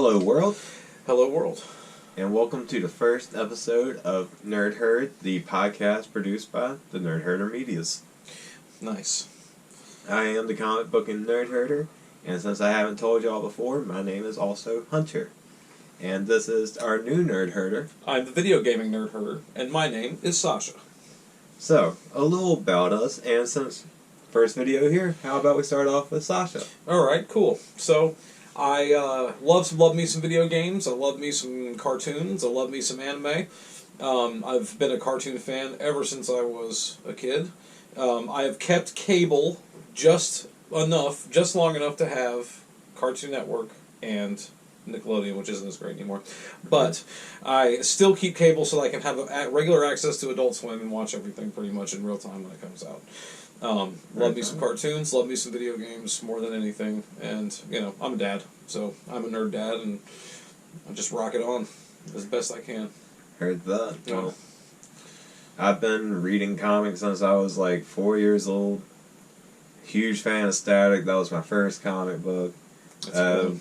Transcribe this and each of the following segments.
Hello world, Hello world. and welcome to the first episode of Nerd Herd, the podcast produced by the Nerd Herder Medias. Nice. I am the comic book and nerd herder, and since I haven't told y'all before, my name is also Hunter. And this is our new nerd herder. I'm the video gaming nerd herder, and my name is Sasha. So, a little about us, and since first video here, how about we start off with Sasha? Alright, cool. So, I love me some video games, I love me some cartoons, I love me some anime. I've been a cartoon fan ever since I was a kid. I have kept cable just long enough to have Cartoon Network and Nickelodeon, which isn't as great anymore. But I still keep cable so that I can have regular access to Adult Swim and watch everything pretty much in real time when it comes out. Love me some cartoons, love me some video games more than anything, and, I'm a dad, so I'm a nerd dad, and I just rock it on as best I can. Heard that. Yeah. Well, I've been reading comics since I was like 4 years old. Huge fan of Static. That was my first comic book.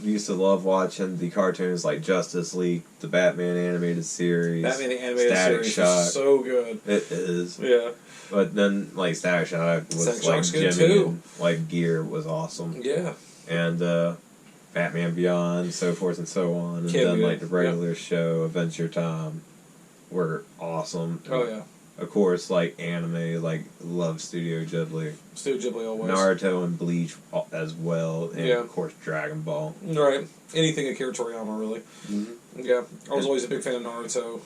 Used to love watching the cartoons like Justice League, the Batman animated series. Batman the animated Static series Shock. is so good. It is. Yeah. But then, like, Static Shock was Static like Shock's good, Jimmy too. and, like, Gear was awesome. Yeah. And Batman Beyond, so forth and so on. And then, like, the regular show, Adventure Time, were awesome. Oh, yeah. Of course, like, anime, like, love Studio Ghibli. Studio Ghibli always. Naruto and Bleach as well. And, Yeah. of course, Dragon Ball. Right. Anything Akira Toriyama, really. Mm-hmm. Yeah. I was always a big fan of Naruto.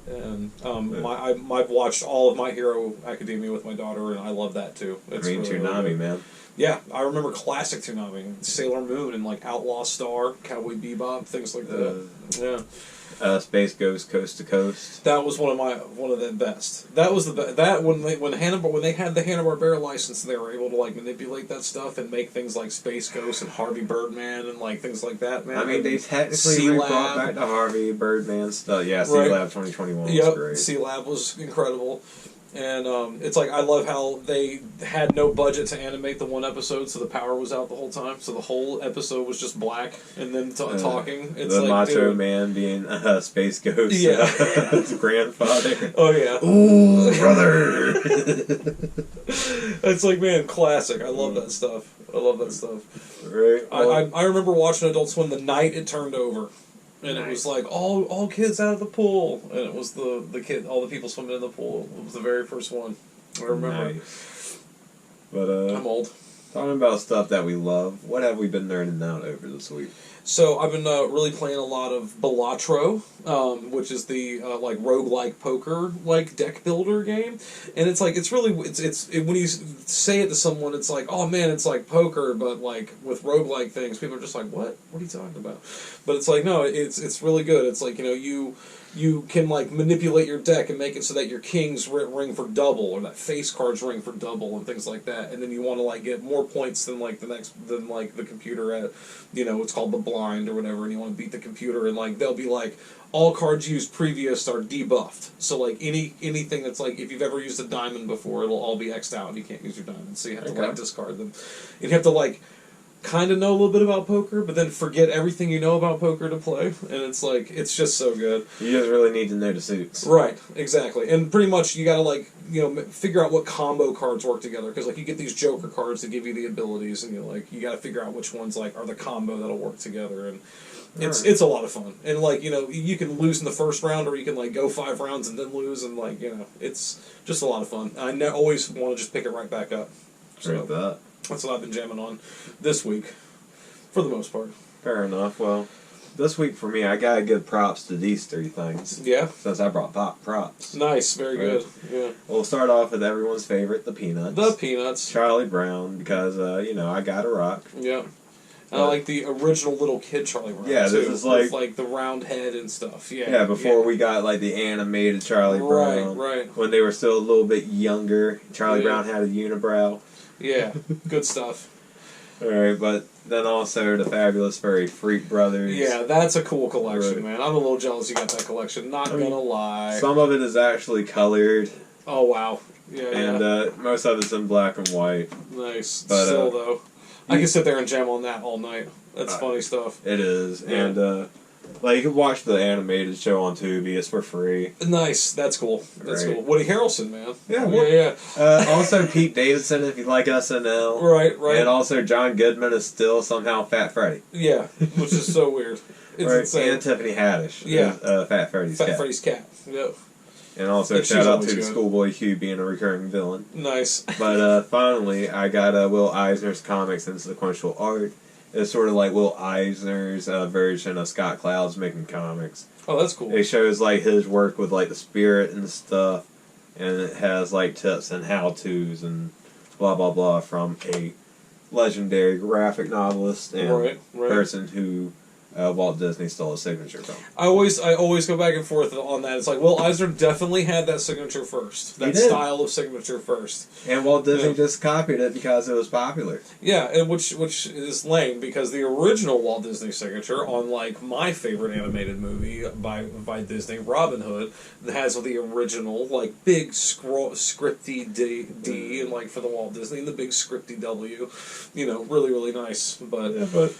And I've watched all of My Hero Academia with my daughter, and I love that, too. It's really, Toonami, really man. Yeah, I remember classic Toonami. Sailor Moon and, like, Outlaw Star, Cowboy Bebop, things like that. Yeah. Space Ghost Coast to Coast. That was one of the best. That was the best. That when they had the Hanna-Barbera license, they were able to like manipulate that stuff and make things like Space Ghost and Harvey Birdman and like things like that. Man, I mean, they technically brought back the Harvey Birdman stuff. Yeah, C-Lab 2021 was great. C-Lab was incredible. And it's like I love how they had no budget to animate the one episode, so the power was out the whole time. So the whole episode was just black and then talking. It's the like, Macho dude, Man being Space Ghost, Yeah. his grandfather. Oh yeah, Ooh, brother! It's like, man, classic. I love that stuff. I love that stuff. Right. Well, I remember watching Adult Swim the night it turned over. And it was like, all kids out of the pool. And it was the kid, all the people swimming in the pool. It was the very first one. I remember. Nice. But, I'm old. talking about stuff that we love, what have we been nerding out over this week? So I've been really playing a lot of Balatro, which is the like roguelike poker like deck builder game, and it's like when you say it to someone, it's like, oh man, it's like poker but like with roguelike things. People are just like, what are you talking about? But it's like, no, it's really good. It's like, you can like manipulate your deck and make it so that your kings ring for double or that face cards ring for double and things like that, and then you want to like get more points than like the computer at, it's called the blind or whatever, and you want to beat the computer, and like they'll be like all cards used previous are debuffed, so like anything that's like if you've ever used a diamond before, it'll all be X'd out and you can't use your diamonds, so you have to like discard them. You have to like kind of know a little bit about poker, but then forget everything you know about poker to play, and it's like, it's just so good. You just really need to know the suits. Right, exactly. And pretty much you gotta like, figure out what combo cards work together, because like you get these joker cards that give you the abilities, and you gotta figure out which ones like are the combo that'll work together, and it's a lot of fun. And like, you can lose in the first round, or you can like go 5 rounds and then lose, and like, it's just a lot of fun. I always want to just pick it right back up. So that's what I've been jamming on this week, for the most part. Fair enough. Well, this week for me, I gotta give props to these 3 things. Yeah? Since I brought props. Nice, very good. Yeah. We'll start off with everyone's favorite, the Peanuts. The Peanuts. Charlie Brown, because, I gotta rock. Yeah. I like the original little kid Charlie Brown, yeah, too. this is like... With, like, the round head and stuff. Yeah, yeah, before we got, like, the animated Charlie Brown. Right. When they were still a little bit younger. Charlie Brown had a unibrow. Yeah, good stuff. Alright, but then also the Fabulous Furry Freak Brothers. Yeah, that's a cool collection, man. I'm a little jealous you got that collection, not gonna lie. Some of it is actually colored. Oh, wow. Yeah, and most of it's in black and white. Nice. But, Still, though. I can sit there and jam on that all night. That's funny stuff. It is, Yeah. and like you can watch the animated show on Tubi. It's for free. Nice. That's cool. That's Right. cool. Woody Harrelson, man. Yeah, yeah. Also, Pete Davidson, if you like SNL. Right. And also, John Goodman is still somehow Fat Freddy. Yeah, which is so weird. It's Right. insane. And Tiffany Haddish. Yeah. Is, Fat Freddy's Fat cat. Freddy's cat. Yep. And also, And she's shout out always to the good. Schoolboy Q being a recurring villain. Nice. But finally, I got Will Eisner's Comics and Sequential Art. It's sort of like Will Eisner's version of Scott Cloud's making comics. Oh, that's cool. It shows like his work with like the spirit and stuff, and it has like tips and how-tos and blah blah blah from a legendary graphic novelist and Right. person who Walt Disney stole his signature from. I always go back and forth on that. It's like, well, Eisner definitely had that signature first. He That did. style of signature first. And Walt Disney Yeah. just copied it because it was popular. Yeah, and which is lame because the original Walt Disney signature on like my favorite animated movie by Disney, Robin Hood, has the original like big scripty D and like for the Walt Disney and the big scripty W, you know, really really nice. But Yeah, but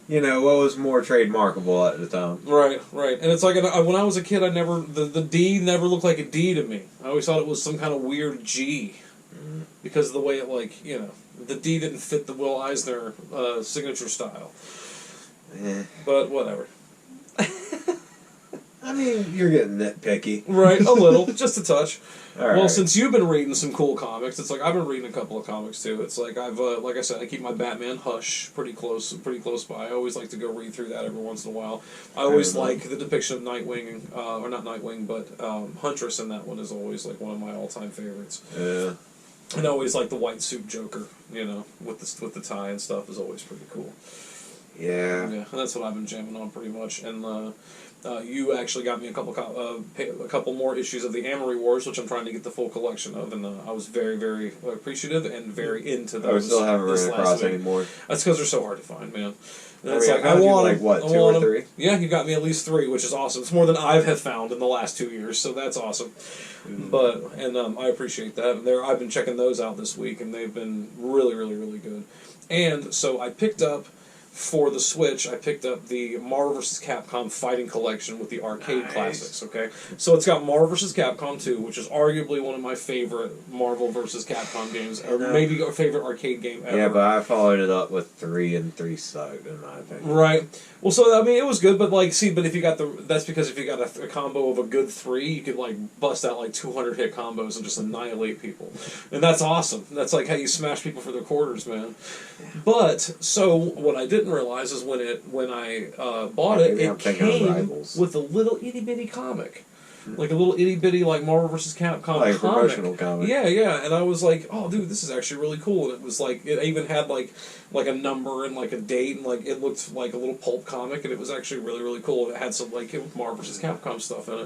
you know what was more trademarkable at the time? right, and it's like when I was a kid, I never the D never looked like a D to me. I always thought it was some kind of weird G. Because of the way it, like, you know, the D didn't fit the Will Eisner signature style. Eh. But whatever. I mean, you're getting nitpicky. Right, a little, just a touch. All Well, right. since you've been reading some cool comics, it's like I've been reading a couple of comics too. It's like I've, like I said, I keep my Batman Hush pretty close by. I always like to go read through that every once in a while. I always Fair enough. like the depiction of Nightwing, or not Nightwing, but Huntress in that one is always like one of my all-time favorites. Yeah. And I always like the white suit Joker, you know, with the tie and stuff is always pretty cool. Yeah. Yeah, and that's what I've been jamming on pretty much. And you actually got me a couple more issues of the Amory Wars, which I'm trying to get the full collection of, and I was very, very appreciative and very into those. I still haven't this run last across week. anymore. That's because they're so hard to find, man. And I it's mean, like I found you, want like, 'em, what, I 2 or want 'em. 3? Yeah, you got me at least 3, which is awesome. It's more than I have found in the last 2 years, so that's awesome. But I appreciate that. And I've been checking those out this week, and they've been really, really, really good. And so I picked up. For the Switch, I picked up the Marvel vs. Capcom Fighting Collection with the arcade Nice. classics, okay? So it's got Marvel vs. Capcom 2, which is arguably one of my favorite Marvel vs. Capcom games, or maybe a favorite arcade game ever. Yeah, but I followed it up with 3, and 3 sucked, in my opinion. Right. Well, so, I mean, it was good, but, like, see, but if you got that's because if you got a combo of a good 3, you could, like, bust out, like, 200 hit combos and just annihilate people. And that's awesome. That's, like, how you smash people for their quarters, man. But, so, what I didn't realize is when I bought it, Maybe I'm it thinking of came Rivals. with a little itty-bitty comic. Like a little itty-bitty, like, Marvel vs. Capcom Like a comic. promotional comic. Yeah, and I was like, oh, dude, this is actually really cool. And it was like, it even had like a number and like a date, and like it looked like a little pulp comic, and it was actually really, really cool. And it had some like Marvel vs. Capcom stuff in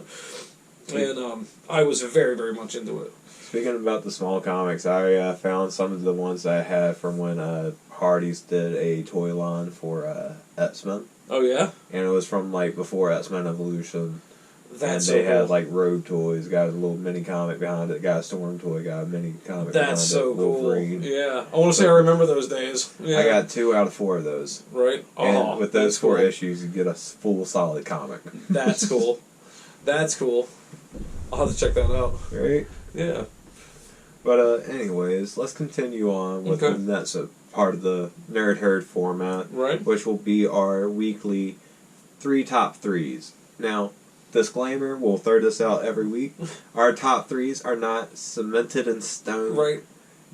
it, and I was very, very much into it. Speaking about the small comics, I found some of the ones I had from when Hardee's did a toy line for X-Men. Oh yeah, And it was from like before X-Men Evolution. that's And so they had cool. like Rogue toys, got a little mini comic behind it, got a Storm toy, got a mini comic behind That's so it, cool. Wolverine. Yeah, I want to say I remember those days. Yeah. I got 2 out of 4 of those. right. And Oh, with those that's 4 cool. issues, you get a full solid comic. That's cool. That's cool. I'll have to check that out. Right? Yeah. But anyways, let's continue on with Okay. the next part of the Nerd Herd format, Right. which will be our weekly 3 top 3s. Now, disclaimer, we'll throw this out every week. Our top 3s are not cemented in stone. Right.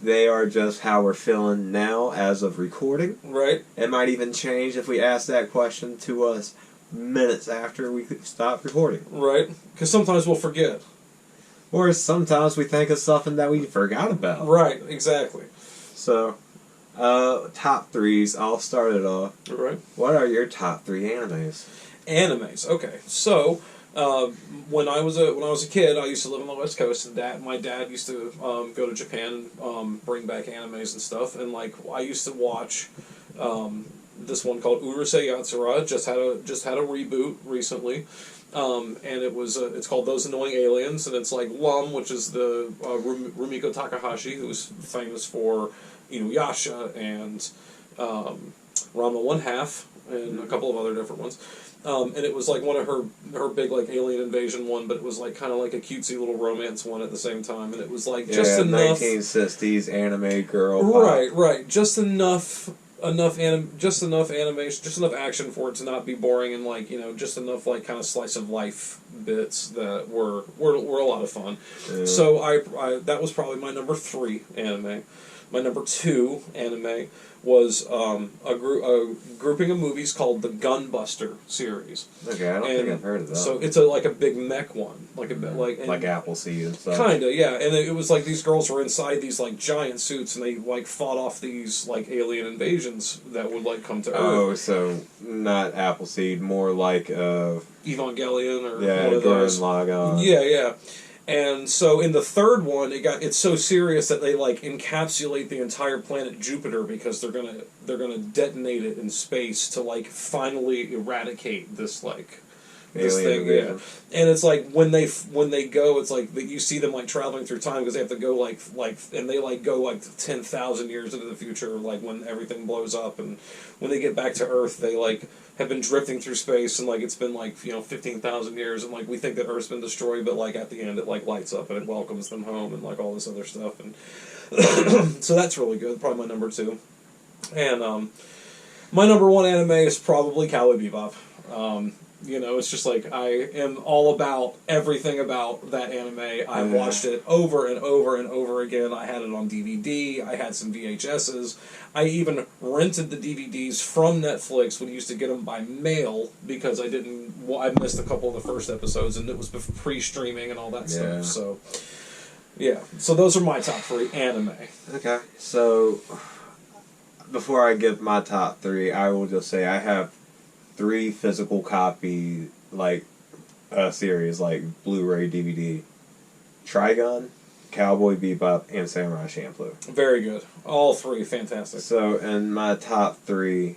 They are just how we're feeling now as of recording. Right. It might even change if we ask that question to us minutes after we stop recording. Right. Because sometimes we'll forget. Or sometimes we think of something that we forgot about. Right. Exactly. So, top 3s, I'll start it off. Right. What are your top 3 animes? Animes. Okay, so when I was a kid, I used to live on the West Coast, and my dad used to go to Japan and bring back animes and stuff. And like I used to watch this one called Urusei Yatsura. Just had a reboot recently. And it's called Those Annoying Aliens, and it's like Lum, which is the Rumiko Takahashi, who's famous for Inuyasha and Ranma One Half, and a couple of other different ones. And it was like one of her big like alien invasion one, but it was like kind of like a cutesy little romance one at the same time, and it was like just enough 1960s anime girl. Right, just enough animation, just enough action for it to not be boring, and like just enough like kind of slice of life bits that were a lot of fun. Yeah. So I that was probably my number 3 anime. My number 2 anime was a grouping of movies called the Gunbuster series. Okay, I don't think I've heard of that. So it's like a big mech one, like Appleseed and stuff. Kinda, yeah. And it was like these girls were inside these like giant suits, and they like fought off these like alien invasions that would like come to Earth. Oh, so not Appleseed, more like Evangelion or one of those. Lagann. Yeah. And so in the third one, it's so serious that they like encapsulate the entire planet Jupiter because they're gonna detonate it in space to like finally eradicate this like this thing. Yeah, and it's like when they go, it's like that you see them like traveling through time because they have to go like and they like go like 10,000 years into the future, like when everything blows up, and when they get back to Earth, they like have been drifting through space, and like it's been like 15,000 years, and like we think that Earth's been destroyed, but like at the end it like lights up and it welcomes them home and like all this other stuff, and so that's really good. Probably my number 2, and my number 1 anime is probably Cowboy Bebop. It's just like I am all about everything about that anime. I've watched it over and over and over again. I had it on DVD. I had some VHSs. I even rented the DVDs from Netflix when you used to get them by mail because I missed a couple of the first episodes, and it was pre-streaming and all that stuff. So, yeah. So those are my top 3 anime. Okay. So, before I give my top 3, I will just say I have 3 physical copy series like Blu-ray, DVD, Trigun, Cowboy Bebop, and Samurai Champloo. Very good. All 3 fantastic. So in my top 3,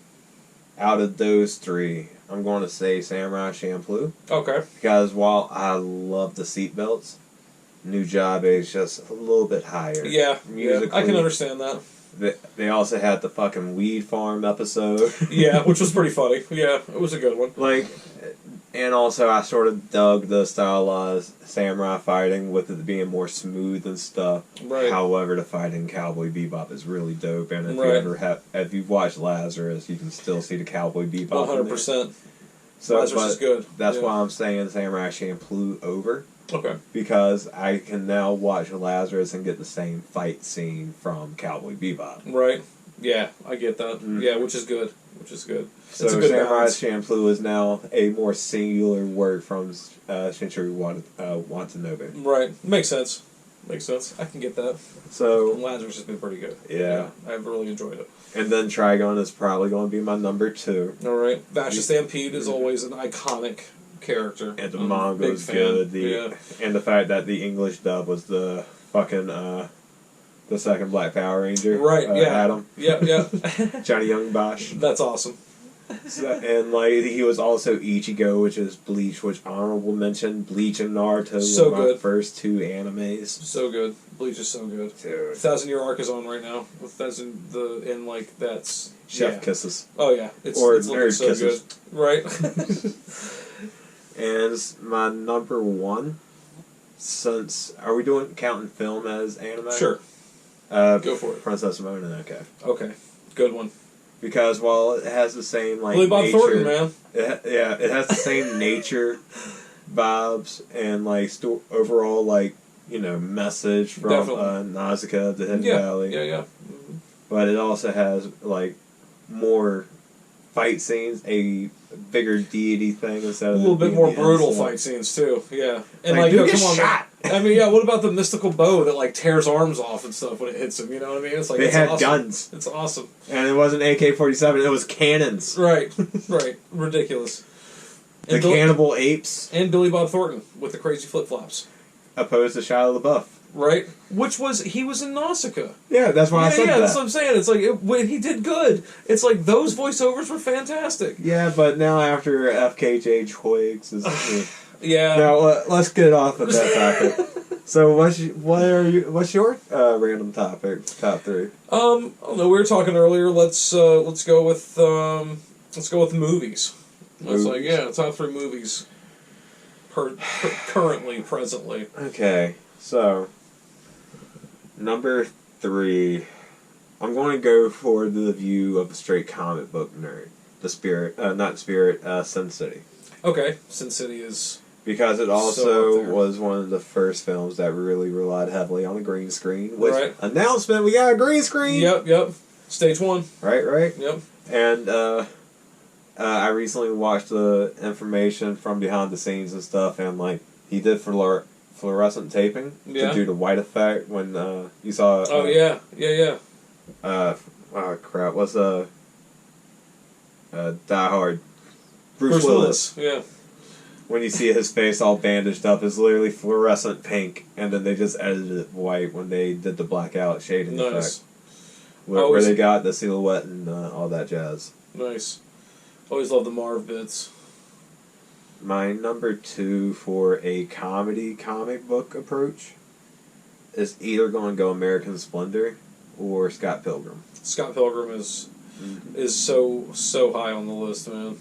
out of those 3, I'm going to say Samurai Champloo. Okay. Because while I love the seatbelts, Nujabes is just a little bit higher. Yeah, I can understand that. They also had the fucking weed farm episode. Yeah, which was pretty funny. Yeah, it was a good one. And also I sort of dug the stylized samurai fighting with it being more smooth and stuff. Right. However, the fight in Cowboy Bebop is really dope, and if you've watched Lazarus, you can still see the Cowboy Bebop. 100%. So, Lazarus is good. That's why I'm saying Samurai Champloo over. Okay. Because I can now watch Lazarus and get the same fight scene from Cowboy Bebop. Right. Yeah, I get that. Yeah, which is good. So Samurai Champloo is now a more singular word from Shinichiro Watanabe. Right. Makes sense. I can get that. So Lazarus has been pretty good. Yeah. I've really enjoyed it. And then Trigun is probably going to be my number 2. All right. Vasha Stampede is always an iconic character. And the manga is good. And the fact that the English dub was the fucking the second Black Power Ranger. Right, Adam. Yeah. Johnny Young Bosch. That's awesome. And he was also Ichigo, which is Bleach, which honorable mention, Bleach and Naruto so were good. my first 2 animes. So good. Bleach is so good. Dude. 1,000 Year Arc is on right now. That's Chef kisses. Oh yeah, it's looking so kisses. Good. Right. And my number 1, are we counting film as anime? Sure. Go for it. Princess Mononoke. Okay. Good one. Because while it has the same Billy Bob nature, Thornton, man. It has the same nature, vibes, and overall message from Nausicaa to Hidden Valley. Yeah. But it also has more fight scenes, a bigger deity thing instead of a little bit more brutal fight scenes too. Yeah, and dude, come on, shot. I mean, what about the mystical bow that tears arms off and stuff when it hits him? You know what I mean? It's they had awesome. guns. It's awesome. And it wasn't AK-47; it was cannons. Right, ridiculous. The cannibal apes and Billy Bob Thornton with the crazy flip flops, opposed to Shia LaBeouf. Right, he was in Nausicaa. Yeah, that's why I said that. Yeah, that's what I'm saying. It's when he did good. It's those voiceovers were fantastic. Yeah, but now after FKJ Twigs is. Yeah. Now let's get off of that topic. So what's your random topic? Top three. I don't know. We were talking earlier. Let's go with movies. I was like, yeah, top three movies. Currently, presently. Okay, so number 3, I'm going to go for the view of a straight comic book nerd. Sin City. Okay, Sin City is... Because it also was one of the first films that really relied heavily on the green screen. Which, announcement, we got a green screen! Yep. Stage 1. Right? Yep. And I recently watched the information from behind the scenes and stuff, and like he did fluorescent taping to do the white effect when you saw... yeah. Oh crap, what's Die Hard? Bruce Willis. Yeah. When you see his face all bandaged up, it's literally fluorescent pink, and then they just edited it white when they did the blackout shading effect. Where they got the silhouette and all that jazz. Nice. Always love the Marv bits. My number 2 for a comedy comic book approach is either going to go American Splendor or Scott Pilgrim. Scott Pilgrim is so high on the list, man.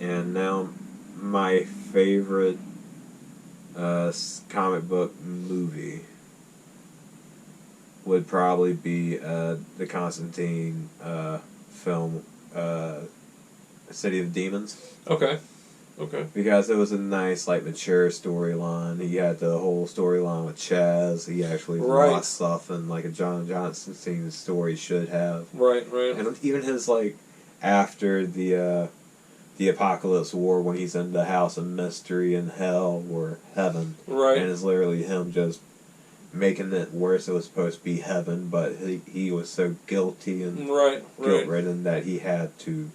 And now, my favorite comic book movie would probably be the Constantine film, City of Demons. Okay. Because it was a nice, like, mature storyline. He had the whole storyline with Chaz. He actually lost stuff in, like, a John Constantine story should have. Right. And even his, like, after the Apocalypse War, when he's in the House of Mystery in Hell or Heaven. Right. And it's literally him just making it worse. It was supposed to be heaven, but he was so guilty and guilt-ridden that he had to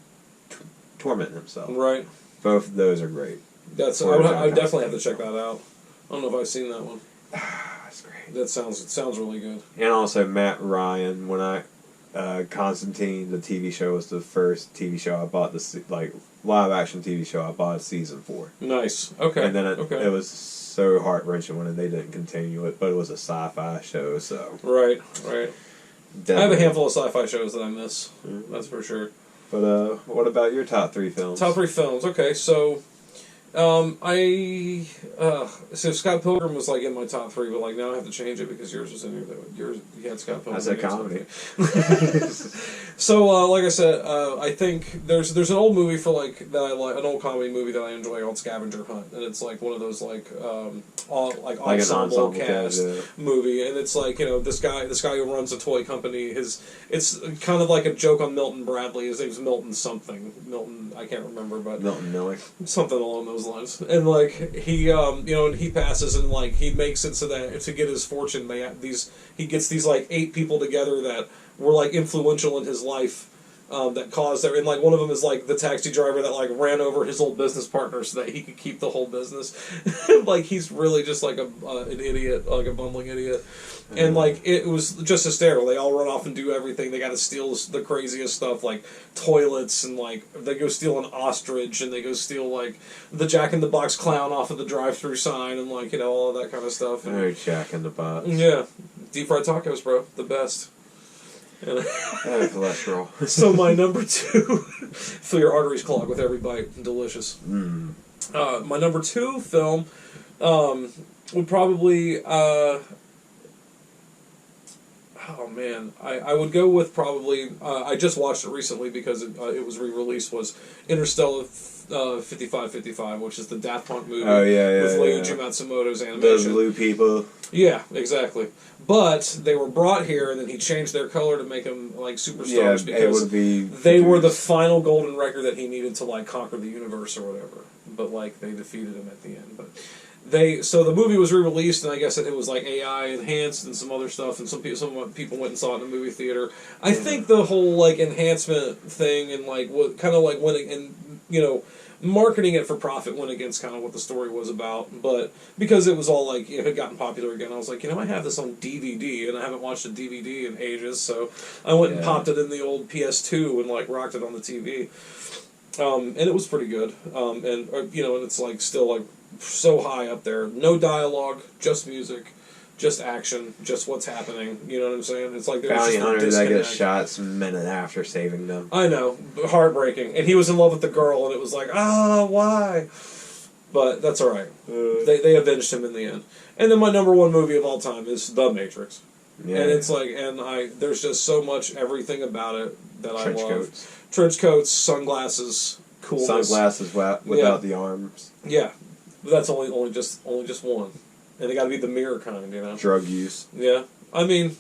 torment himself. Right. Both of those are great. I would definitely have to check that out. I don't know if I've seen that one. That's great. It sounds really good. And also Matt Ryan. When Constantine, the TV show, was the first TV show I bought, live action TV show I bought season 4. Nice. Okay. And then it was so heart-wrenching when they didn't continue it, but it was a sci-fi show, so... Right. Definitely. I have a handful of sci-fi shows that I miss, that's for sure. But, what about your top 3 films? Top 3 films, okay, so... So Scott Pilgrim was like in my top 3, but like now I have to change it because yours was in here. You had Scott Pilgrim. I said comedy. So like I said, I think there's an old movie for like that I like, an old comedy movie that I enjoy called Scavenger Hunt, and it's like one of those like ensemble cast movie, and it's like, you know, this guy who runs a toy company, it's kind of like a joke on Milton Bradley. His name's Milton something. Milton, I can't remember, but Milton Miller. Something along those lines. And like he he passes, and like he makes it so that to get his fortune he gets these like 8 people together that were like influential in his life, that caused and like one of them is like the taxi driver that like ran over his old business partner so that he could keep the whole business. Like he's really just like an idiot, like a bumbling idiot. And like it was just hysterical. They all run off and do everything. They got to steal the craziest stuff, like toilets, and like they go steal an ostrich, and they go steal like the Jack in the Box clown off of the drive-through sign, and like, you know, all of that kind of stuff. Oh, Jack in the Box. Yeah, deep fried tacos, bro, the best. Cholesterol. So my number 2, fill your arteries clog with every bite. Delicious. My number 2 film would probably. Oh man, I would go with probably. I just watched it recently because it was re-released. Was Interstellar 5555, which is the Daft Punk movie. Oh yeah, with Leiji Matsumoto's animation. The blue people. Yeah, exactly. But they were brought here, and then he changed their color to make them like superstars because they were the final golden record that he needed to like conquer the universe or whatever. But like they defeated him at the end. But so the movie was re-released, and I guess it was like AI enhanced and some other stuff, and some people went and saw it in the movie theater. I think the whole like enhancement thing and like what kind of like went and you know, marketing it for profit went against kind of what the story was about. But because it was all like it had gotten popular again, I was like, you know, I have this on DVD and I haven't watched a DVD in ages, so I went and popped it in the old PS2 and like rocked it on the TV. and it was pretty good. And and it's like still like so high up there. No dialogue, just music, just action, just what's happening. You know what I'm saying? It's like there's Bounty just a hunter that disconnect. gets shot a minute after saving them. I know, heartbreaking. And he was in love with the girl, and it was like, why? But that's all right. They avenged him in the end. And then my number one movie of all time is The Matrix. Yeah. And it's like, there's just so much, everything about it that Trench I love. coats. Trench coats, sunglasses, coolness. Sunglasses without the arms. Yeah, but that's only just one, and they got to be the mirror kind, you know. Drug use. Yeah, I mean,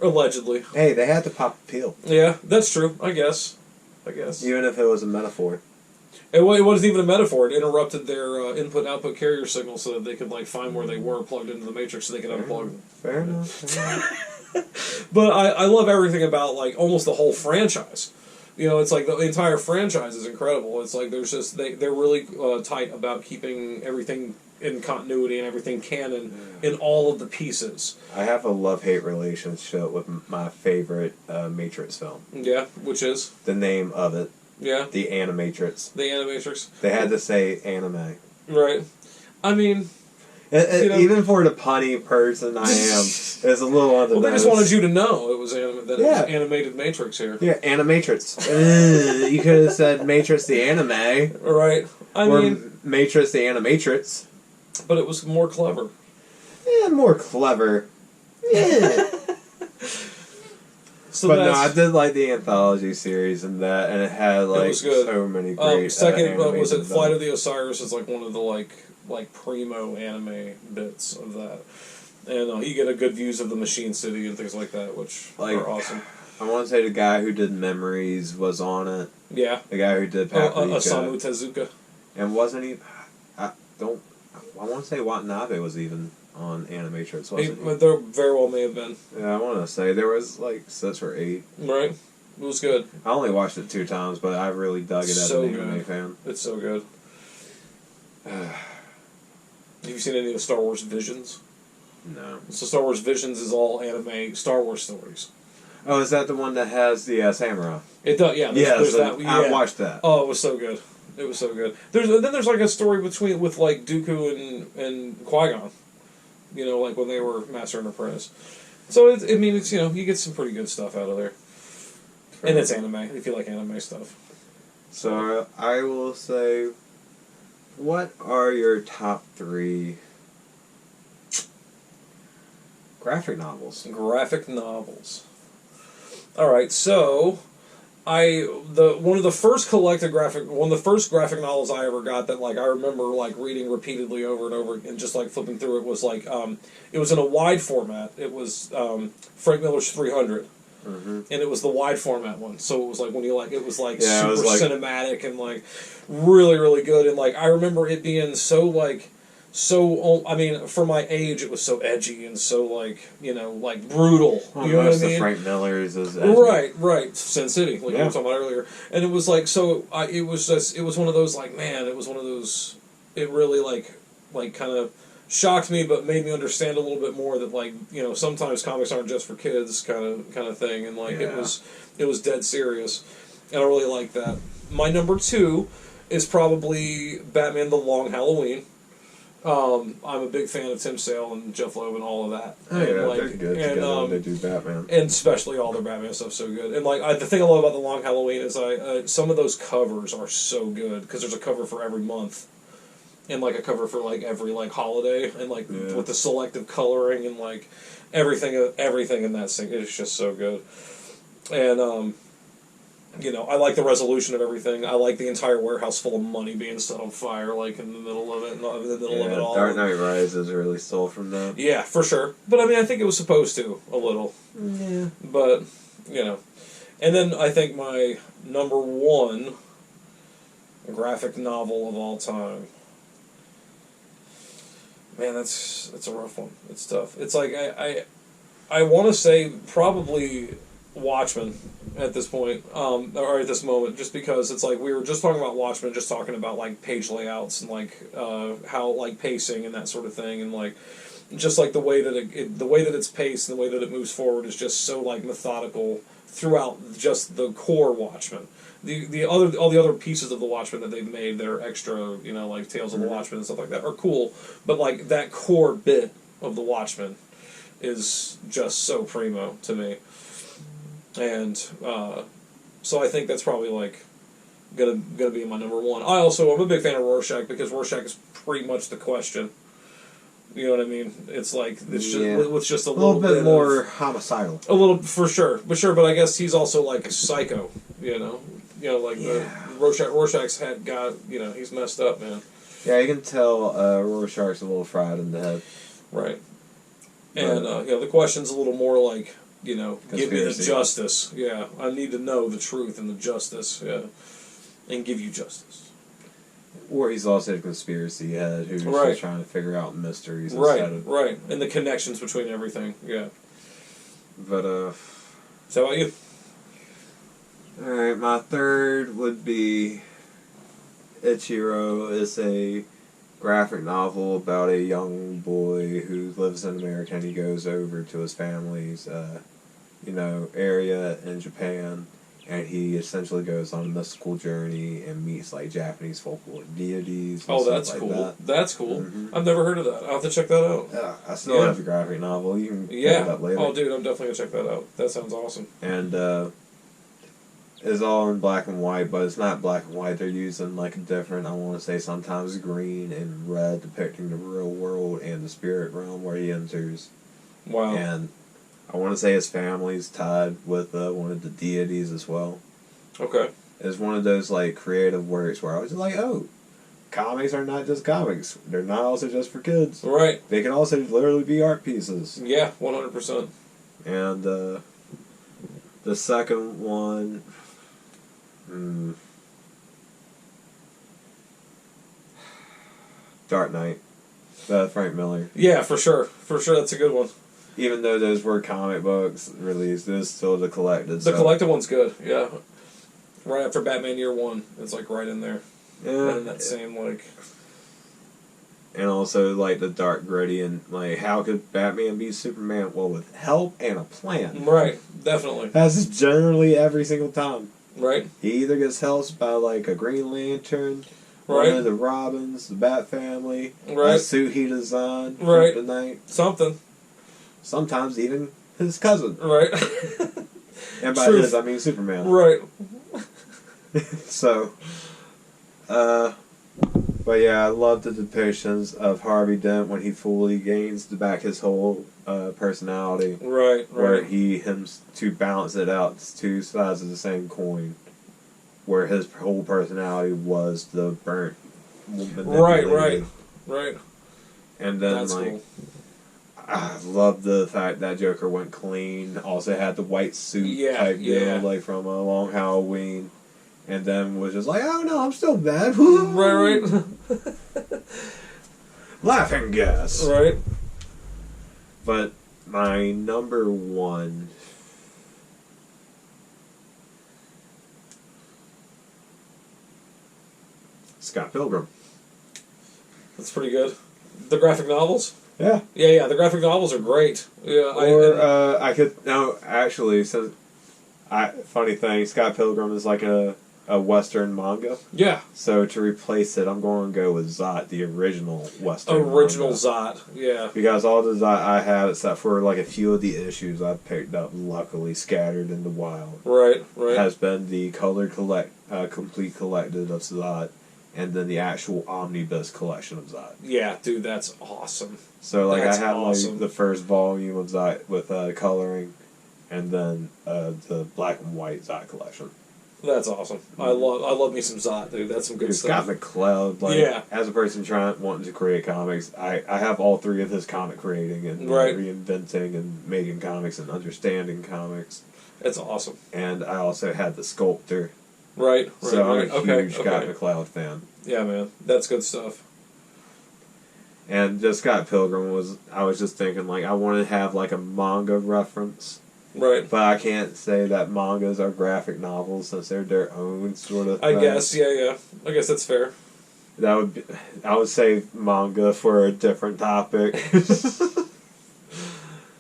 allegedly. Hey, they had to pop a pill. Yeah, that's true. I guess. Even if it was a metaphor. It wasn't even a metaphor. It interrupted their input-output carrier signal so that they could like find where they were plugged into the matrix, so they could unplug. Fair enough. But I love everything about like almost the whole franchise. You know, it's like the entire franchise is incredible. It's like there's just they're really tight about keeping everything in continuity and everything canon in all of the pieces. I have a love-hate relationship with my favorite Matrix film. Yeah, which is The name of it. Yeah. The Animatrix. The Animatrix. They had to say anime. Right. I mean... even for the punny person I am, it's a little on the Well, they nose. just wanted you to know it was it was animated Matrix here. Yeah, Animatrix. You could have said Matrix the Anime. Right. I mean... Matrix the Animatrix. But it was more clever. Yeah, more clever. Yeah. So but no, I did like the anthology series and that, and it had like so many great. Second, was it Flight of the Osiris? Is like one of the like primo anime bits of that, and you get a good views of the Machine City and things like that, which are awesome. I want to say the guy who did Memories was on it. Yeah, the guy who did Paprika. Osamu Tezuka, and wasn't he? I want to say Watanabe was even on Animatrix, wasn't he? There very well may have been. Yeah, I want to say there was like 6 or 8. Right, it was good. I only watched it 2 times, but I really dug it as an anime fan. It's so good. Have you seen any of the Star Wars Visions? No. So Star Wars Visions is all anime Star Wars stories. Oh, is that the one that has the samurai? It does, yeah. There's that. Yeah. I watched that. Oh, it was so good. It was so good. There's like a story with like Dooku and Qui-Gon. You know, like when they were Master and Apprentice. So it's you get some pretty good stuff out of there. And it's anime, if you like anime stuff. So I will say, what are your top 3 graphic novels? Graphic novels. All right, so one of the first graphic novels I ever got that like I remember like reading repeatedly over and over and just like flipping through it was like it was in a wide format. It was Frank Miller's 300. Mm-hmm. And it was the wide format one, so it was like it was like yeah, super it was like, cinematic and like really really good. And like I remember it being so I mean, for my age, it was so edgy and so like like brutal. Well, you know most what I mean? of Frank Miller's is edgy. Right. Sin City, like we were talking about earlier, and it was like it was one of those like man, it was one of those. It really like kind of shocked me, but made me understand a little bit more that like sometimes comics aren't just for kids, kind of thing, and like it was dead serious, and I really liked that. My number 2 is probably Batman: The Long Halloween. I'm a big fan of Tim Sale and Jeff Loeb and all of that. Oh, and, yeah, like, they're good together when they do Batman. And especially all their Batman stuff's so good. And like the thing I love about The Long Halloween is some of those covers are so good because there's a cover for every month. And like a cover for like every like holiday and like with the selective coloring and like everything in that thing, it's just so good. And I like the resolution of everything. I like the entire warehouse full of money being set on fire, like in the middle of it, in the middle of it all. Dark Knight Rises really stole from that. Yeah, for sure. But I mean, I think it was supposed to a little. Yeah. But and then I think my number 1 graphic novel of all time. Man, that's a rough one. It's tough. It's like I want to say probably Watchmen at this point, or at this moment, just because it's like we were just talking about Watchmen, just talking about like page layouts and like how like pacing and that sort of thing, and like just like the way that it's paced and the way that it moves forward is just so like methodical throughout just the core Watchmen. All the other pieces of the Watchmen that they've made that are extra, you know, like Tales of the Watchmen and stuff like that, are cool. But like that core bit of the Watchmen is just so primo to me, and so I think that's probably like gonna be my number one. I'm a big fan of Rorschach because Rorschach is pretty much the question. You know what I mean? It's like it's just, with just a little bit more of, homicidal. A little for sure, but I guess he's also like a psycho. Like the Rorschach's he's messed up, man. Yeah, you can tell Rorschach's a little fried in the head. Right. And the question's a little more like, give me the justice. Yeah, I need to know the truth and the justice. Yeah, and give you justice. Or he's also a conspiracy head who's just trying to figure out mysteries. Right, and the connections between everything. Yeah. But so how about you? All right, my third would be Ichiro. It's a graphic novel about a young boy who lives in America, and he goes over to his family's, area in Japan, and he essentially goes on a mystical journey and meets like Japanese folklore deities. Oh, that's cool. That. That's cool. Mm-hmm. I've never heard of that. I'll have to check that out. Yeah, I still have the graphic novel. You can pick it up later. Oh, dude, I'm definitely gonna check that out. That sounds awesome. And it's all in black and white, but it's not black and white. They're using like a different, I want to say sometimes green and red, depicting the real world and the spirit realm where he enters. Wow. And I want to say his family's tied with one of the deities as well. Okay. It's one of those like creative works where I was just like, oh, comics are not just comics. They're not also just for kids. Right. They can also literally be art pieces. Yeah, 100%. And the second one... Dark Knight. Frank Miller. Yeah, for sure. For sure, that's a good one. Even though those were comic books released, it was still the collected. The collected one's good, yeah. Right after Batman Year One. It's like right in there. Yeah. Right in that same, like... And also, like, the dark, gritty, and, like, how could Batman be Superman? Well, with help and a plan. Right, definitely. That's generally every single time. Right. He either gets helped by, like, a Green Lantern, right. one of the Robins, the Bat Family, right. a suit he designed, right. Kryptonite. Something. Sometimes even his cousin. Right. And by his, I mean Superman. Right. So, but yeah, I love the depictions of Harvey Dent when he fully gains back his whole personality. Right, where to balance it out, it's two sides of the same coin. Where his whole personality was the burnt. Right. And then, that's like, cool. I love the fact that Joker went clean. Also had the white suit type deal, like from a Long Halloween. And then was just like, oh no, I'm still bad. Right. Laughing gas. Right. But my number one... Scott Pilgrim. That's pretty good. The graphic novels? Yeah. Yeah, the graphic novels are great. Yeah. Funny thing, Scott Pilgrim is like a Western manga. Yeah. So to replace it, I'm going to go with Zot, the original Western manga. Zot, yeah. Because all the Zot I have, except for like a few of the issues I've picked up, luckily scattered in the wild. Right. Has been the colored complete collected of Zot, and then the actual omnibus collection of Zot. Yeah, dude, that's awesome. So like I have like the first volume of Zot with coloring, and then the black and white Zot collection. That's awesome. I love me some Zot, dude. That's some good stuff. Scott McCloud, as a person wanting to create comics, I have all three of his comic creating and reinventing and making comics and understanding comics. That's awesome. And I also had the sculptor. Right. So I'm a huge Scott McCloud fan. Yeah, man. That's good stuff. And just Scott Pilgrim I was just thinking, like, I want to have, like, a manga reference. Right. But I can't say that mangas are graphic novels since they're their own sort of thing. I guess, yeah. I guess that's fair. I would say manga for a different topic.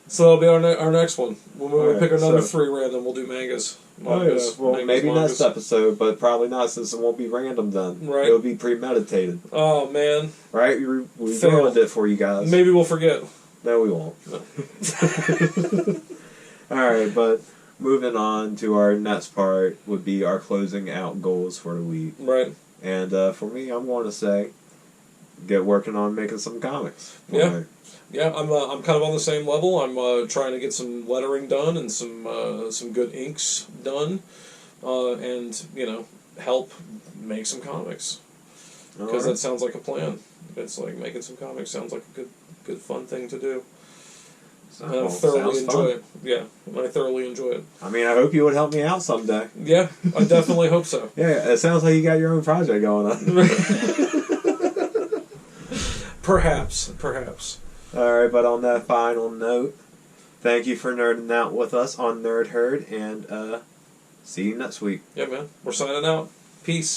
So that'll be our next one. When we Alright, pick another so- 3 random, we'll do mangas. Oh, yes. Well, mangas, maybe mangas. next episode, but probably not since it won't be random then. Right. It'll be premeditated. Oh, man. Right? We Fail. ruined it for you guys. Maybe we'll forget. No, we won't. Alright, but moving on to our next part would be our closing out goals for the week. Right. And for me, I'm going to say, get working on making some comics. Yeah. Right. Yeah, I'm kind of on the same level. I'm trying to get some lettering done and some good inks done, and help make some comics, because Alright. that sounds like a plan. It's like making some comics sounds like a good fun thing to do. And I thoroughly enjoy it. Yeah, and I thoroughly enjoy it. I mean, I hope you would help me out someday. Yeah, I definitely hope so. Yeah, it sounds like you got your own project going on. Perhaps. Alright, but on that final note, thank you for nerding out with us on Nerd Herd, and see you next week. Yeah, man. We're signing out. Peace.